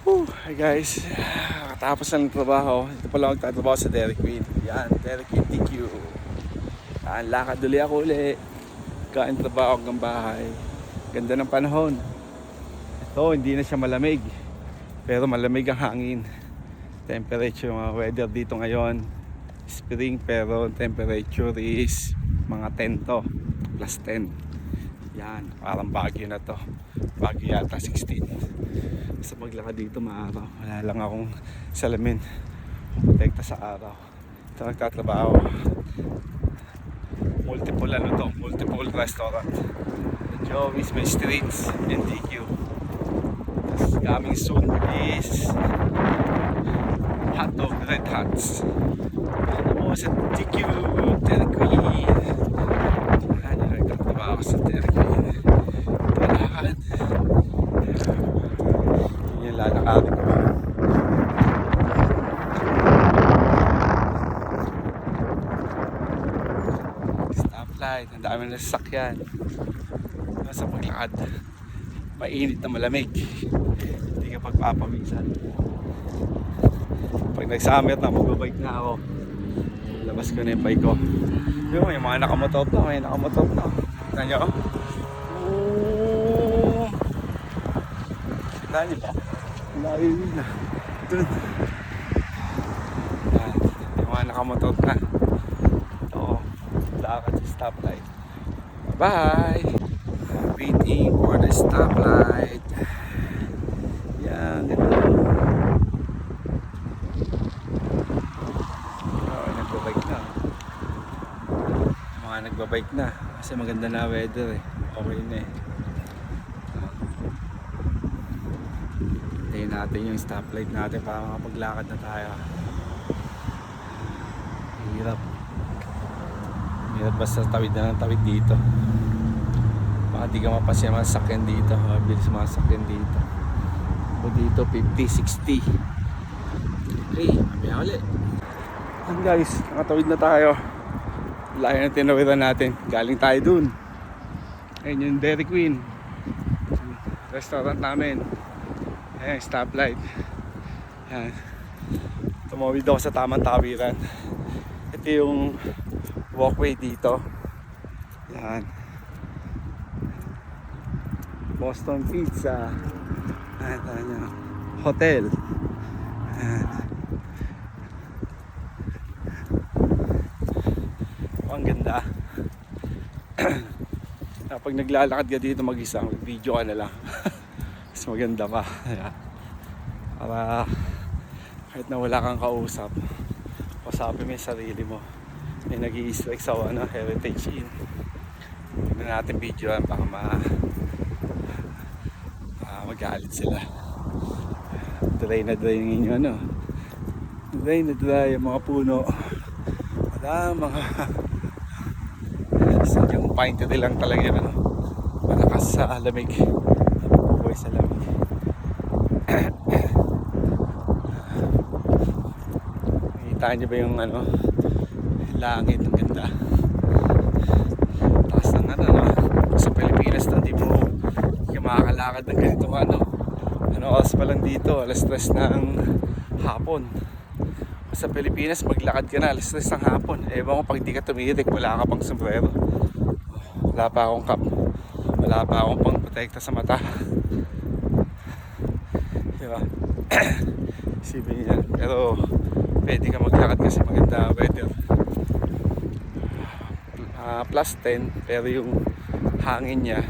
Hi guys, katapos ng trabaho. Ito pala magtatrabaho sa Dairy Queen. Yan, Dairy Queen TQ. Yan, lakad uli ako uli. Kain trabaho hanggang bahay. Ganda ng panahon. Ito, hindi na siya malamig. Pero malamig ang hangin. Temperature, mga weather dito ngayon. Spring, pero temperature is mga 10 to. Plus 10. Yan, parang Baguio na to. Baguio yata 16. Sa maglakad dito maaraw. Wala lang akong salamin. Protekta sa araw. Ito nagtatrabaho. Multiple restaurant. Joey's May Streets and DQ. Tapos coming soon is Hotdog Red Hots. Ano mo sa DQ Dairy Queen. Ano nagtatrabaho sa Dairy Queen. Ito lahat. Yung lalakarin ko. Stoplight, ang dami na sasakyan. Nasa paglakad, mainit na malamig, hindi ka pagpapawisan. Pag nag-summer na, magbabike na ako. Labas ko na yung bike ko. Yung mga nakamotor na, may nakamotor na. Tignan nyo. Tignan nyo ba? Layo yun na. Dun. Yan. Yung mga nakamotor na. Ito. Lakad sa stoplight. Bye! Waiting for the stoplight. Yan. Ganda. Nagbabike na. Mga nagbabike na. Kasi maganda na weather eh. Okay na eh. Tayo natin yung stoplight natin para makapaglakad na tayo. Hirap basta tawid na ng tawid dito. Baka di ka mapasya mga sakyan dito. Mabilis mga sakyan dito. O dito 50, 60. Okay, mamaya ulit. And guys, nakatawid na tayo. Layo na tinawiran natin. Galing tayo dun. Ayun yung Dairy Queen, restaurant namin. Ayan, stoplight. Ayan. Tumawid ako sa tamang tawiran. Ito yung walkway dito. Ayan. Boston Pizza. Ayan. Hotel. Ayan. Ang ganda. Pag naglalakad ka dito mag-isa, mag-video ka na lang. Mas maganda pa. Ayan. Para kahit na wala kang kausap, kausapin mo yung sarili mo. May nag-i-strike sa Heritage Inn. Tignan natin video yan, baka magalit sila. Dry na dry yung inyo dry na dry yung mga puno. Wala mga sadyang pine tree lang talaga yan malakas sa lamig. Nabubuhay sa lamig. Nakita nyo ba yung langit, ang ganda. Taas ng sa Pilipinas na hindi ka makakalakad ng ganito oras pa lang dito, alas 3 ng hapon. Sa Pilipinas maglakad ka na alas 3 ng hapon. Ewan ko pag di ka tumirik, wala ka pang sombrero, wala pa akong cap, wala pa akong pang protekta sa mata, diba? Isipin niya, pero pwede ka maglakad kasi maganda weather. Plus 10, pero yung hangin niya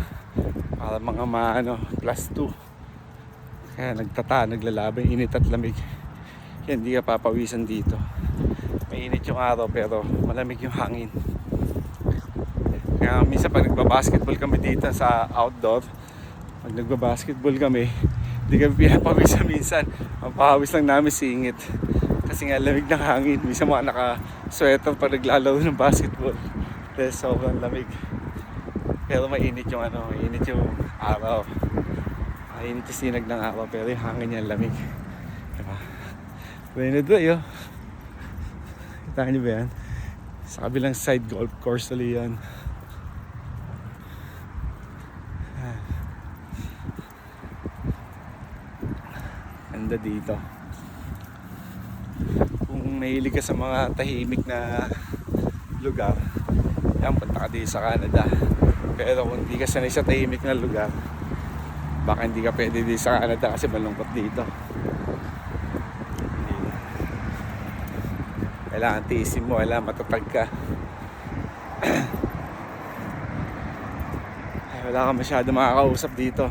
para mga plus 2. Kaya naglalaban, init at lamig. Kaya hindi ka papawisan dito. Mainit yung araw pero malamig yung hangin. Kaya minsan pag nagbabasketball kami dito sa outdoor, pag nagbabasketball kami, hindi kami pinapawisan minsan. Mapahawis lang namin singit. Kasi nga lamig ng hangin. Minsan mga naka-sweater pag naglalaro ng basketball. Dahil sobrang lamig. Pero mainit yung mainit yung araw. Mainit yung sinag ng araw pero yung hangin niya lamig. Diba? Bueno doy kita nyo ba yan? Sa kabilang side golf course ulit yan. Ganda dito. Kung mahilig ka sa mga tahimik na lugar, yan, punta ka dito sa Canada. Pero kung hindi ka sanay sa tahimik na lugar, baka hindi ka pwede dito sa Canada kasi malungkot dito. Kailangan tiisin mo, kailangan matatag ka. Wala ka masyado makakausap dito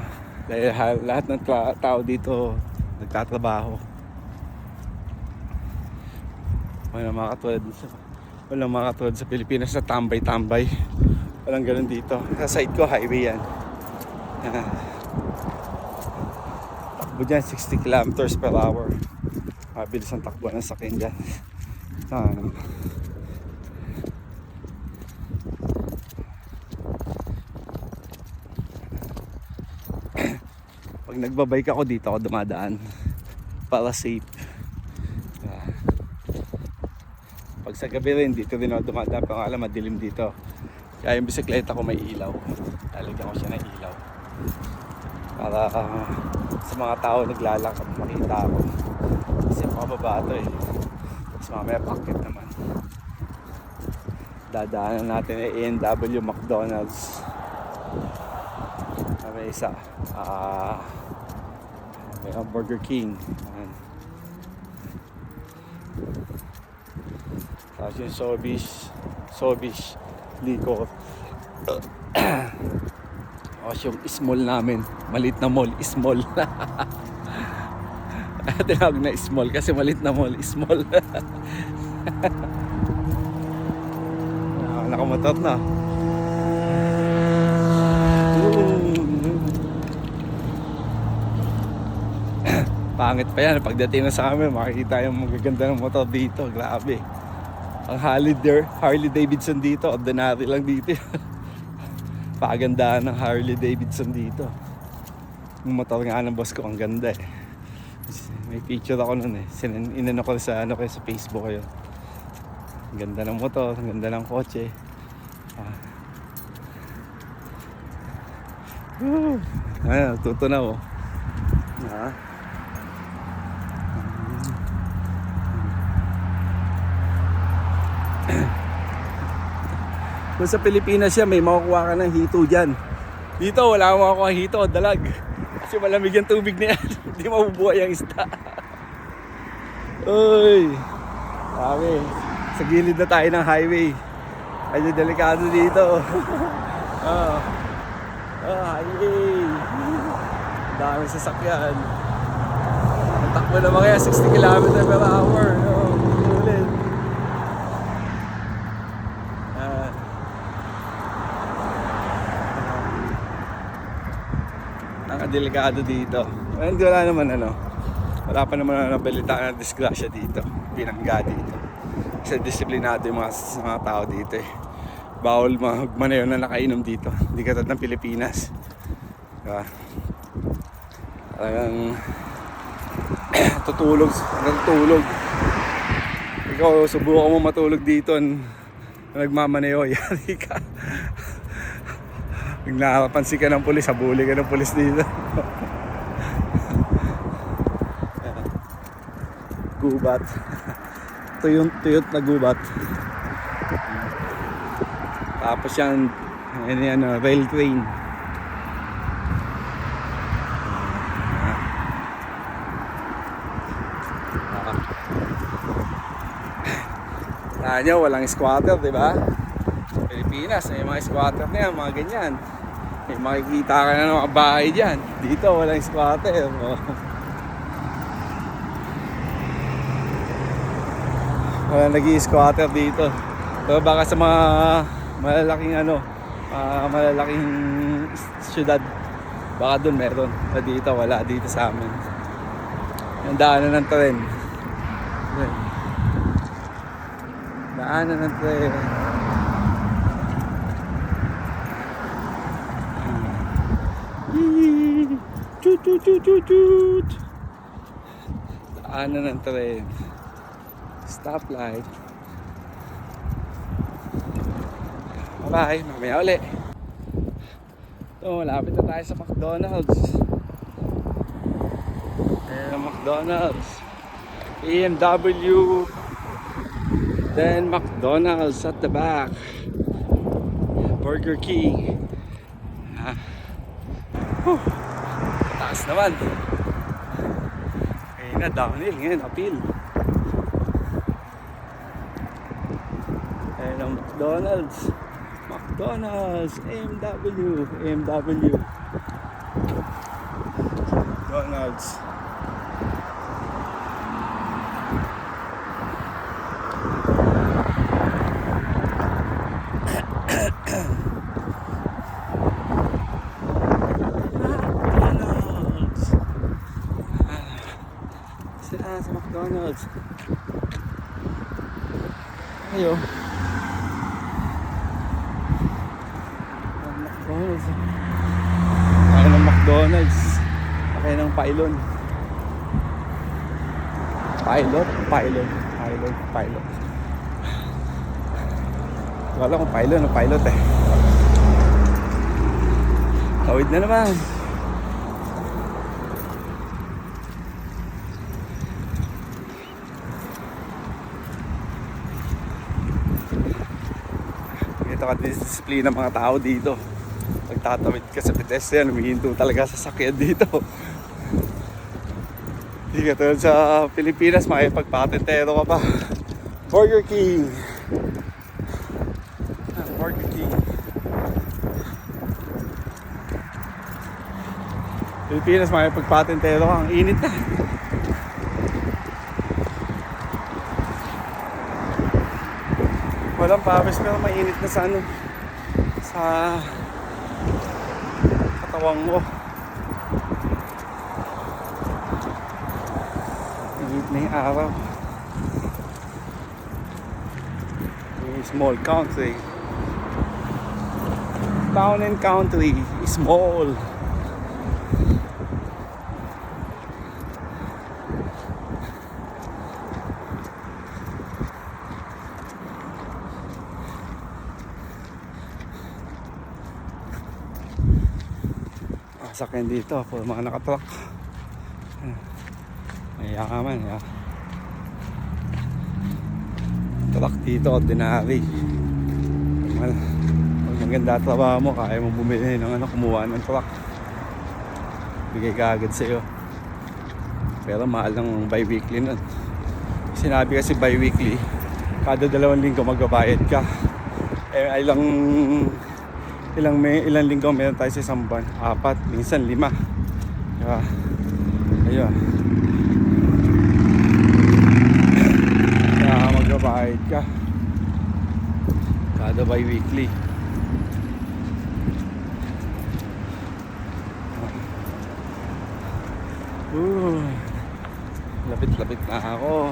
dahil lahat ng tao dito nagtatrabaho. Walang mga katulad sa Pilipinas na tambay-tambay. Walang ganun dito. Sa side ko, highway yan. Takbo dyan, 60 kilometers per hour. Mabilis ang takbo ng sakyan dyan. Pag nagbabike ako dito ako dumadaan para safe. Pag sa gabi rin dito din ako dumadaan, pero alam madilim dito. Kaya yung bisikleta ko may ilaw. Lalagyan ko siya ng ilaw para sa mga tao naglalakad makita ako. Kasi pababa ito eh. Tapos mamaya packet naman. Dadaanan natin ay A&W McDonald's. May isa may Burger King. Tapos yung Sobish Liquor. Tapos yung small namin, maliit na mall, small. Tinawag na small kasi maliit na mall, small. Nakamotor na. Pangit pa yan. Pagdating na sa amin, makikita yung magaganda ng motor dito. Grabe. Ang Harley Davidson dito, ordinary lang dito. Pagandaan ng Harley Davidson dito. Yung motor nga ng boss ko, ang ganda eh. May picture ako nun eh. Inano ko sa, sa Facebook kayo. Ang ganda ng motor, ang ganda ng kotse. Ayan, tutunaw oh. Kung sa Pilipinas siya, may makukuha ka ng hito dyan. Dito, wala akong makukuha hito o dalag. Kasi malamig yung tubig na yan. Hindi mabubuhay ang isda. Uy! Sabi, sa gilid na tayo ng highway. Medyo delikado dito. Highway. Dami sasakyan. Ang takbo naman kaya 60 km per hour. Ulit. Delikado dito. Wala naman wala pa naman nabalita na disgrasya dito, binangga dito. Kasi disiplinado yung mga tao dito eh. Bawal magmanayo na nakainom dito. Hindi katulad ng Pilipinas. Diba? Talagang tutulog. Ikaw subukan mo matulog dito nagmamanayo, yari ka. Pag nakapansin ka ng pulis, habuli ka ng pulis dito. Gubat. Tuyot na gubat. Tapos yan rail train. Nyo, walang squatter, di ba? Pilipinas, may mga squatter na yan, mga ganyan. May makikita ka na ng mga bahay dyan. Dito, walang squatter. Walang nag-i-squatter dito. Pero baka sa mga malalaking malalaking syudad, baka doon meron. Pero dito, wala dito sa amin. Yung daanan ng tren. Daanan ng tren. Chut. Daanan ng tren. Stoplight. Bye, mamaya uli. So, malapit na tayo sa McDonald's. Ayan ang McDonald's, BMW, then McDonald's at the back, Burger King. Taas naman. Ngayon na downhill, ngayon uphill. Ayan ang McDonald's, McDonald's, McDonald's. Sila sa McDonald's. Ayo. McDonald's. Ay ng McDonald's. Ay ng pylon. Pilot. Wala kung pylon o pilot eh. Tawid na naman. Ito ka disiplina ng mga tao dito. Pagtatawid ka sa pedestrian, humihinto talaga sa sakyan dito. Hindi ka tulad sa Pilipinas, makipagpatentero ka pa. Burger King. Burger King. Pilipinas, makipagpatentero ka. Ang init na. Walang pawis pero mainit na sa ano, sa katawang mo. Mainit na yung araw. Yung small country. Town and country, small. Sakyan dito, puro mga nakatruck. May yaman, ya. Truck dito, ordinary. Pag maganda trabaho mo, kaya mong bumili ng ano, kumuha ng truck. Bigay ka agad sa'yo. Pero mahal ng bi-weekly nun. Sinabi kasi bi-weekly, kada 2 linggo magbabayad ka. Ilang linggo meron tayo sa isang buwan? 4, minsan 5. Kaya, ayun. Kaya magbabayad ka kada bi-weekly. Lapit na ako.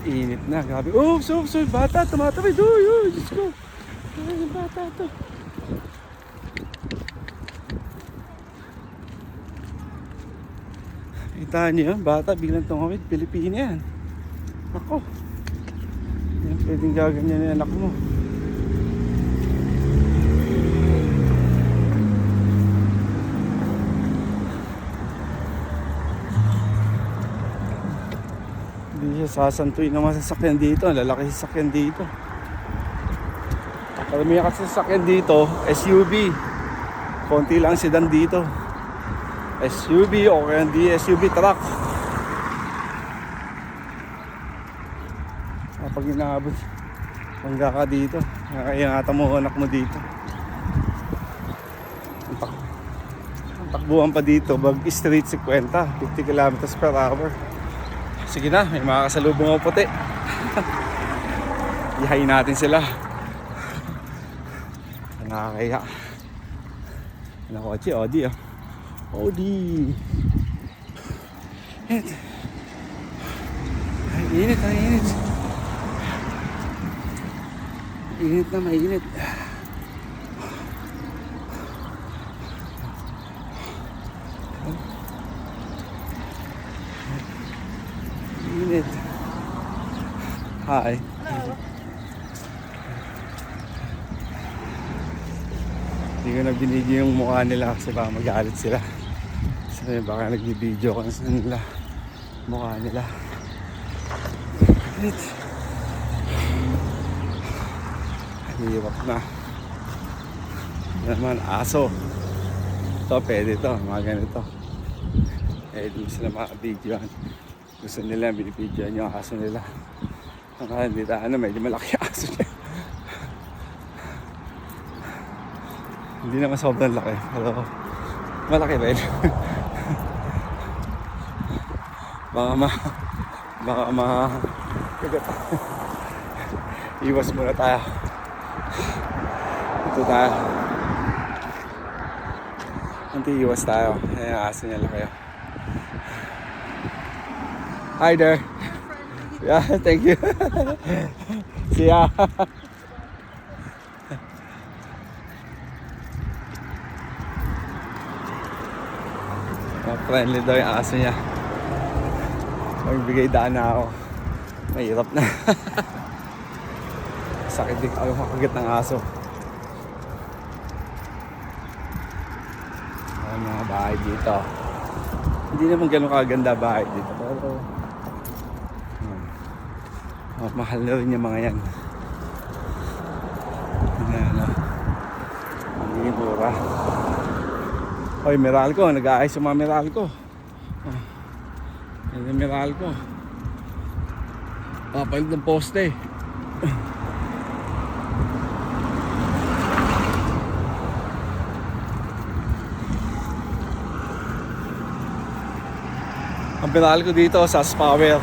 Init na, grabe. Oh, so, bata, tumatawid. Diyos ko. Ay, bata to. Kita niyo yan, bata, biglang tumawid. Pilipina yan. Ako. Yan, pwedeng gaganyan yung anak mo. Hindi siya sasantuin naman sa sasakyan dito. Lalaki sa sasakyan dito. Karamihan kasi sa sasakyan dito, SUV. Konti lang sedan dito. SUV o kaya hindi SUV truck. Kapag inaabot, hangga ka dito. Nakaiingatan mo anak mo dito. Ang takbuhan pa dito, Bag Street 50, 50 kilometers per hour. Sige na, may mga kasalubong ako puti. Ihayin natin sila. Nakakaya. Ano kotse? Audi ah. Audi. Init. Ay, init. Init na, mainit. Init. Hi. Hindi ko binidyo yung mukha nila kasi baka magalit sila. Kasi baka nagbibideo ko sa nila mukha nila. Hirap na. Yan naman, aso. Ito, pwede ito, mga ganito. Eh, di sila makabidyoan. Gusto nila, binibidyoan yung aso nila. Hindi ano, medyo malaki yung aso niya. Hindi naman sobrang laki, pero malaki rin. baka kagat. Iwas muna tayo. Ito tayo. Iwas tayo. Ayan, aso niya laki. Hi there. Yeah, thank you. See ya. Friendly daw yung aso niya. Magbigay daan na ako. Mahirap na. Sakit din ako makagat ng aso. Ayan mga bahay dito. Hindi naman ganun kaganda bahay dito. Pero mahal na rin yung mga yan. Ayan, ang mura. Oy, Meralco, nag-aayos yung mga Meralco. Yan yung Meralco. Papalit ng poste. Ang Meralco dito, SAS Power.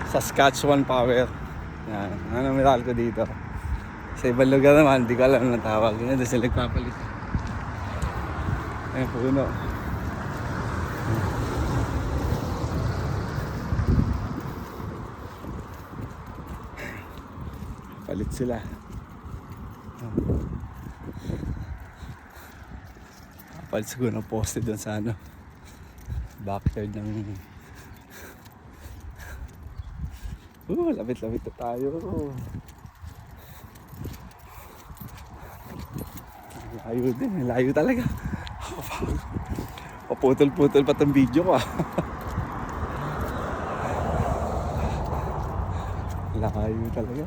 Saskatchewan Power. Yan, ang Meralco dito. Sa ibang lugar naman, hindi ko alam ang tawag. Yan, doon sila nagpapalit. Ayan, puno. Palit sila. Palit siguro ng poste doon sa ano, backyard ng lapit-lapit na tayo. Layo din, layo talaga. Paputol-putol pa tong video ko. Layo talaga.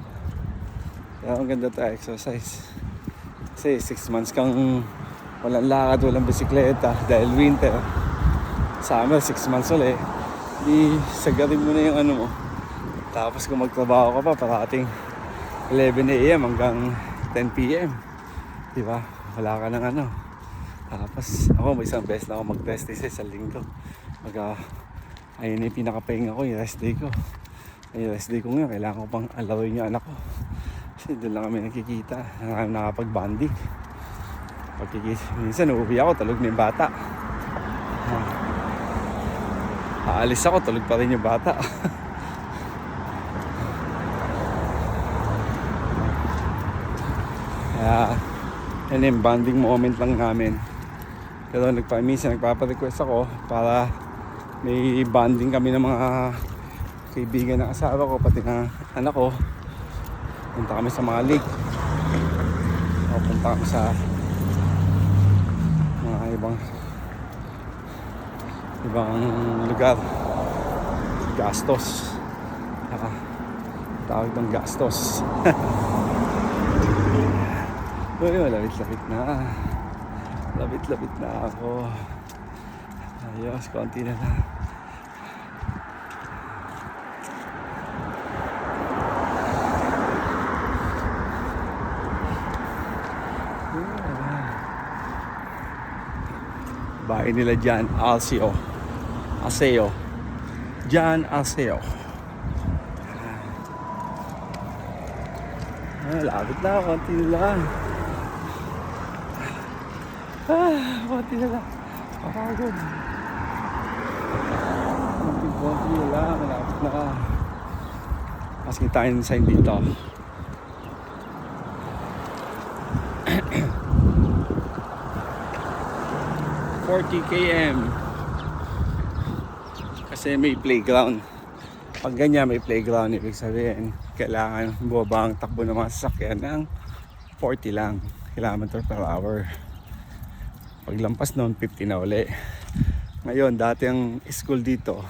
Kaya ang ganda to exercise. Kasi 6 months kang walang lakad, walang bisikleta dahil winter. Summer, 6 months ulit. Di sagarin mo na yung ano mo. Tapos kung magtrabaho ka pa parating 11 AM hanggang 10 PM. Diba? Wala ka ng ano. Tapos ako may isang beses na ako mag-rest day sa linggo. Ayun yung pinakapahinga ko, yung rest day ko. Yung rest day ko ngayon, kailangan ko pang alaroin yung anak ko. Kasi doon lang kami nakikita, nakapag-bonding. Minsan uuwi ako, tulog na yung bata. Aalis ako, tulog pa rin yung bata. Kaya yan yung bonding moment lang namin. Pero minsan nagpapa-request ako para may bonding kami ng mga kaibigan ng asawa ko, pati ng anak ko. Punta kami sa mga lake. O punta kami sa mga ibang lugar. Gastos. Tawag ng gastos. Uy, malapit-lapit na. Lapit-lapit na ako. Ayos, konti na lang. Bahay nila John Aseo. John Aseo. Lapit na, konti na lang. Konti na lang. Kapagod. Konti na lang. Malapit na ka. Mas kita yung sign dito. km kasi may playground. Pag ganyan may playground, ibig sabihin kailangan bumaba ang takbo ng mga sasakyan ng 40 lang. km per hour. Paglampas noon, 50 na uli. Ngayon, dati ang school dito,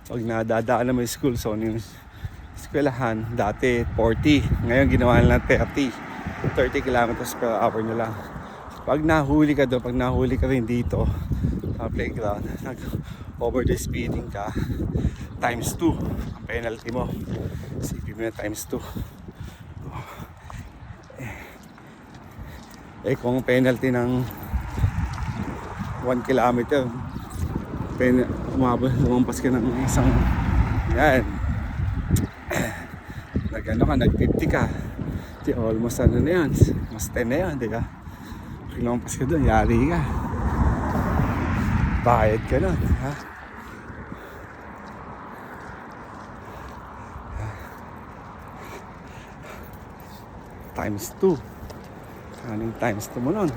pag nadadaan na may school zone, yung eskwelahan, dati 40. Ngayon, ginawa nila 30 km per hour na lang. Pag nahuli ka doon, pag nahuli ka rin dito sa playground, nag-over the speeding ka, times 2 ang penalty mo. Isipin mo na times 2. Kung penalty ng 1 kilometer, lumampas ka ng isang yan, nag-ano ka, nag-50 ka, almost ano na yan, mas 10 na yan, di ka? Lumampas ka doon, yari ka, bayad ka nun, ha? Times 2. Anong times 2 mo nun?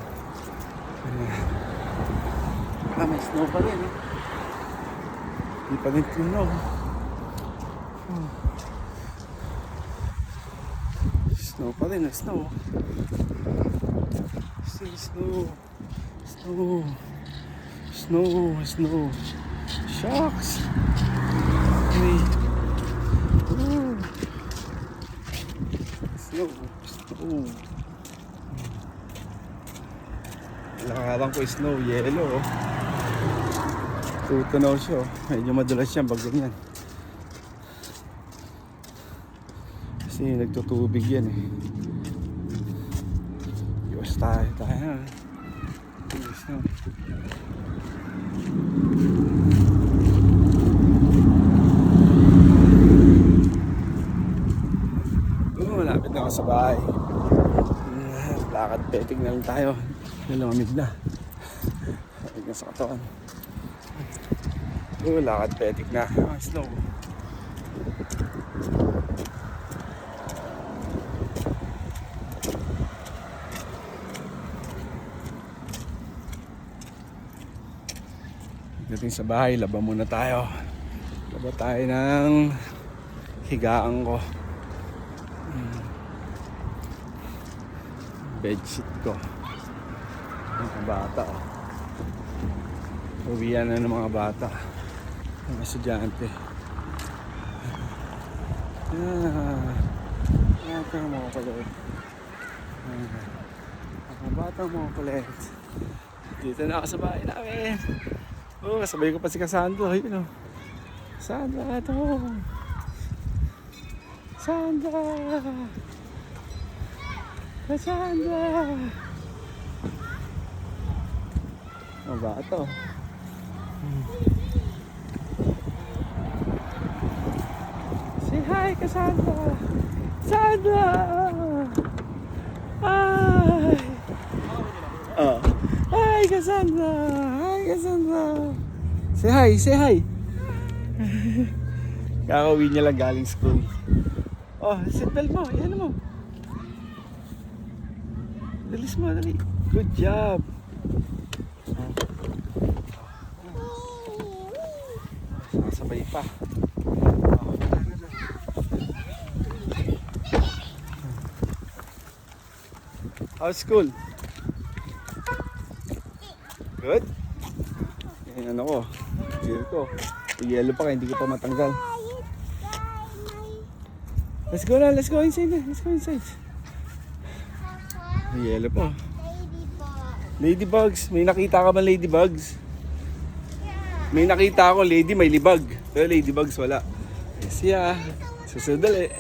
May snow pa rin, eh. Hindi pa rin tunaw. Snow pa rin, snow. Still snow. Snow. Shucks. Hey. Snow. Lakaran ko snow, yellow. Tutunaw siya, medyo madulas siya pag ganyan. Kasi nagtutubig yan, eh. Iwas tayo. Snow. Malapit na ako sa bahay. Lakad peting na lang tayo. Lumamig na. Lamig na sa katawan. Lakad petik na. Snow. Pagdating sa bahay, laba muna tayo. Laba tayo ng higaan ko. Bedsheet ko. Mga bata. Uwian na ng mga bata. Mga estudyante. Bata mo kulit. Mga bata mo kulit. Dito na ako sa bahay namin. Kasabay ko pa si Cassandra. Ayun, Sandra, ito. Cassandra. Mga bata. Say hi, Cassandra! Sandra! Hi! Hi, Cassandra! Hi, Cassandra! Say hi! Kakauwi niya lang galing school. Seatbelt mo, yan mo. Dalis mo, dali. Good job! Sabay pa. How's school? Good? Yan ako. Cheer ko. Yellow pa kaya hindi ko pa matanggal. Let's go inside na. Let's go inside. Yellow pa. Ladybugs. May nakita ka ba ladybugs? May nakita ako lady may libag. Pero ladybugs wala. Yes, yeah. Susunod ulit.